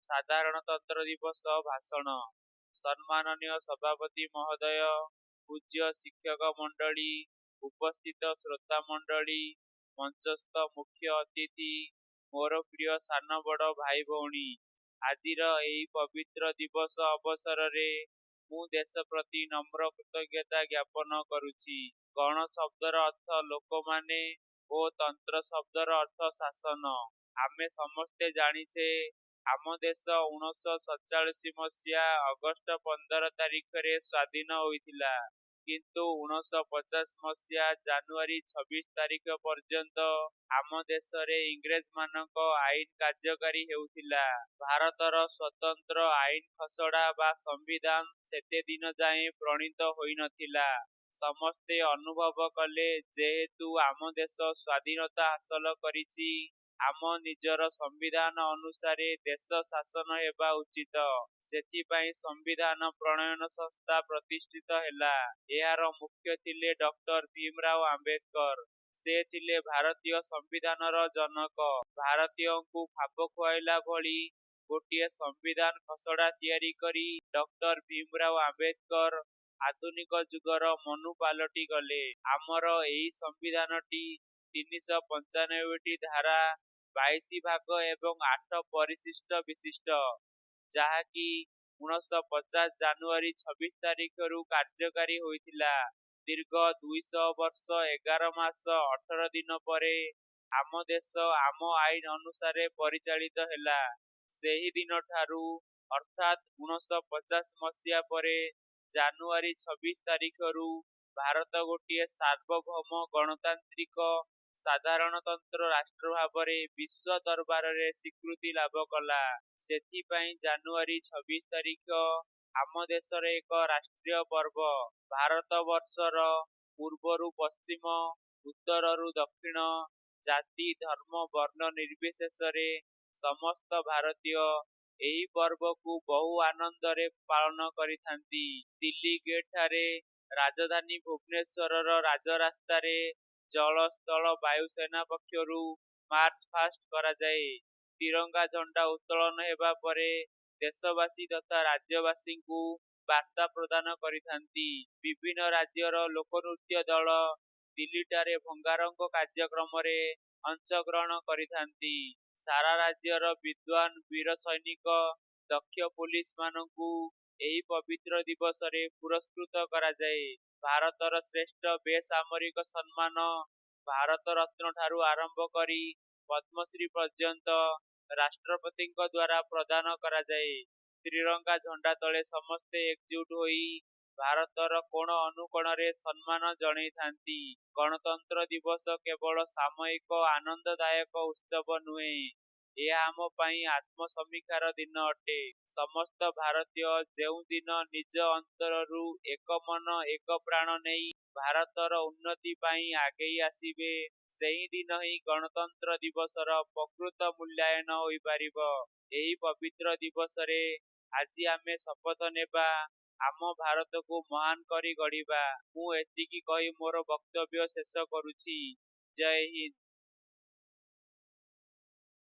ସାଧାରଣତନ୍ତ୍ର ଦିବସ ଭାଷଣ। ସମ୍ମାନନୀୟ ସଭାପତି ମହୋଦୟ, ପୂଜ୍ୟ ଶିକ୍ଷକ ମଣ୍ଡଳୀ, ଉପସ୍ଥିତ ଶ୍ରୋତା ମଣ୍ଡଳୀ, ମଞ୍ଚସ୍ଥ ମୁଖ୍ୟ ଅତିଥି, ମୋର ପ୍ରିୟ ସାନ ବଡ଼ ଭାଇ ଭଉଣୀ, ଆଜିର ଏହି ପବିତ୍ର ଦିବସ ଅବସରରେ ମୁଁ ଦେଶ ପ୍ରତି ନମ୍ର କୃତଜ୍ଞତା ଜ୍ଞାପନ କରୁଛି। ଗଣ ଶବ୍ଦର ଅର୍ଥ ଲୋକମାନେ ଓ ତନ୍ତ୍ର ଶବ୍ଦର ଅର୍ଥ ଶାସନ। ଆମେ ସମସ୍ତେ ଜାଣିଛେ ଆମ ଦେଶ 1947 ମସିହା ଅଗଷ୍ଟ 15 ତାରିଖରେ ସ୍ୱାଧୀନ ହୋଇଥିଲା, କିନ୍ତୁ 1950 ମସିହା ଜାନୁଆରୀ 26 ତାରିଖ ପର୍ଯ୍ୟନ୍ତ ଆମ ଦେଶରେ ଇଂରେଜମାନଙ୍କ ଆଇନ କାର୍ଯ୍ୟକାରୀ ହେଉଥିଲା। ଭାରତର ସ୍ୱତନ୍ତ୍ର ଆଇନ ଖସଡ଼ା ବା ସମ୍ବିଧାନ ସେତେ ଦିନ ଯାଏଁ ପ୍ରଣୀତ ହୋଇନଥିଲା। ସମସ୍ତେ ଅନୁଭବ କଲେ, ଯେହେତୁ ଆମ ଦେଶ ସ୍ୱାଧୀନତା ହାସଲ କରିଛି, ଆମ ନିଜର ସମ୍ବିଧାନ ଅନୁସାରେ ଦେଶ ଶାସନ ହେବା ଉଚିତ। ସେଥିପାଇଁ ସମ୍ବିଧାନ ପ୍ରଣୟନ ସଂସ୍ଥା ପ୍ରତିଷ୍ଠିତ ହେଲା। ଏହାର ମୁଖ୍ୟ ଥିଲେ ଡକ୍ଟର ଭୀମରାଓ ଆମ୍ବେଦକର। ସେ ଥିଲେ ଭାରତୀୟ ସମ୍ବିଧାନର ଜନକ। ଭାରତୀୟଙ୍କୁ ଖାପ ଖୁଆଇଲା ଭଳି ଗୋଟିଏ ସମ୍ବିଧାନ ଖସଡ଼ା ତିଆରି କରି ଡକ୍ଟର ଭୀମରାଓ ଆମ୍ବେଦକର ଆଧୁନିକ ଯୁଗର ମନୁ ପାଲଟି ଗଲେ। ଆମର ଏହି ସମ୍ବିଧାନଟି 395ଟି ଧାରା, 22 ଭାଗ ଏବଂ 8 ପରିଶିଷ୍ଟ ବିଶିଷ୍ଟ, ଯାହାକି 1950 ଜାନୁଆରୀ 26 ତାରିଖରୁ କାର୍ଯ୍ୟକାରୀ ହୋଇଥିଲା। ଦୀର୍ଘ 200 ବର୍ଷ 11 ମାସ 18 ଦିନ ପରେ ଆମ ଦେଶ ଆମ ଆଇନ ଅନୁସାରେ ପରିଚାଳିତ ହେଲା। ସେହି ଦିନଠାରୁ ଅର୍ଥାତ୍ 1950 ମସିହା ପରେ ଜାନୁଆରୀ 26 ତାରିଖରୁ ଭାରତ ଗୋଟିଏ ସାର୍ବଭୌମ ଗଣତାନ୍ତ୍ରିକ ସାଧାରଣତନ୍ତ୍ର ରାଷ୍ଟ୍ର ଭାବରେ ବିଶ୍ୱ ଦରବାରରେ ସ୍ୱୀକୃତି ଲାଭ କଲା। ସେଥିପାଇଁ ଜାନୁଆରୀ 26 ତାରିଖ ଆମ ଦେଶରେ ଏକ ରାଷ୍ଟ୍ରୀୟ ପର୍ବ। ଭାରତବର୍ଷର ପୂର୍ବରୁ ପଶ୍ଚିମ, ଉତ୍ତରରୁ ଦକ୍ଷିଣ, ଜାତି ଧର୍ମ ବର୍ଣ୍ଣ ନିର୍ବିଶେଷରେ ସମସ୍ତ ଭାରତୀୟ ଏହି ପର୍ବକୁ ବହୁ ଆନନ୍ଦରେ ପାଳନ କରିଥାନ୍ତି। ଦିଲ୍ଲୀ ଗେଟ୍‌ଠାରେ, ରାଜଧାନୀ ଭୁବନେଶ୍ୱରର ରାଜରାସ୍ତାରେ ଜଳ ସ୍ଥଳ ବାୟୁସେନା ପକ୍ଷରୁ ମାର୍ଚ୍ଚ ପାଷ୍ଟ କରାଯାଏ। ତ୍ରିରଙ୍ଗା ଝଣ୍ଡା ଉତ୍ତୋଳନ ହେବା ପରେ ଦେଶବାସୀ ତଥା ରାଜ୍ୟବାସୀଙ୍କୁ ବାର୍ତ୍ତା ପ୍ରଦାନ କରିଥାନ୍ତି। ବିଭିନ୍ନ ରାଜ୍ୟର ଲୋକନୃତ୍ୟ ଦଳ ଦିଲ୍ଲୀଠାରେ ଭଙ୍ଗାରଙ୍ଗ କାର୍ଯ୍ୟକ୍ରମରେ ଅଂଶଗ୍ରହଣ କରିଥାନ୍ତି। ସାରା ରାଜ୍ୟର ବିଦ୍ୱାନ ବୀର ସୈନିକ, ଦକ୍ଷ ପୋଲିସମାନଙ୍କୁ ଏହି ପବିତ୍ର ଦିବସରେ ପୁରସ୍କୃତ କରାଯାଏ। ଭାରତର ଶ୍ରେଷ୍ଠ ବେସାମରିକ ସମ୍ମାନ ଭାରତ ରତ୍ନଠାରୁ ଆରମ୍ଭ କରି ପଦ୍ମଶ୍ରୀ ପର୍ଯ୍ୟନ୍ତ ରାଷ୍ଟ୍ରପତିଙ୍କ ଦ୍ୱାରା ପ୍ରଦାନ କରାଯାଏ। ତ୍ରିରଙ୍ଗା ଝଣ୍ଡା ତଳେ ସମସ୍ତେ ଏକଜୁଟ ହୋଇ ଭାରତର କୋଣ ଅନୁକୋଣରେ ସମ୍ମାନ ଜଣାଇଥାନ୍ତି। ଗଣତନ୍ତ୍ର ଦିବସ କେବଳ ସାମୟିକ ଆନନ୍ଦଦାୟକ ଉତ୍ସବ ନୁହେଁ, ଏହା ଆମ ପାଇଁ ଆତ୍ମସମୀକ୍ଷାର ଦିନ ଅଟେ। ସମସ୍ତ ଭାରତୀୟ ଯେଉଁଦିନ ନିଜ ଅନ୍ତରରୁ ଏକ ମନ ଏକ ପ୍ରାଣ ନେଇ ଭାରତର ଉନ୍ନତି ପାଇଁ ଆଗେଇ ଆସିବେ, ସେହିଦିନ ହିଁ ଗଣତନ୍ତ୍ର ଦିବସର ପ୍ରକୃତ ମୂଲ୍ୟାୟନ ହୋଇପାରିବ। ଏହି ପବିତ୍ର ଦିବସରେ ଆଜି ଆମେ ଶପଥ ନେବା, ଆମ ଭାରତକୁ ମହାନ କରି ଗଢ଼ିବା। ମୁଁ ଏତିକି କହି ମୋର ବକ୍ତବ୍ୟ ଶେଷ କରୁଛି। ଜୟ ହିନ୍ଦ।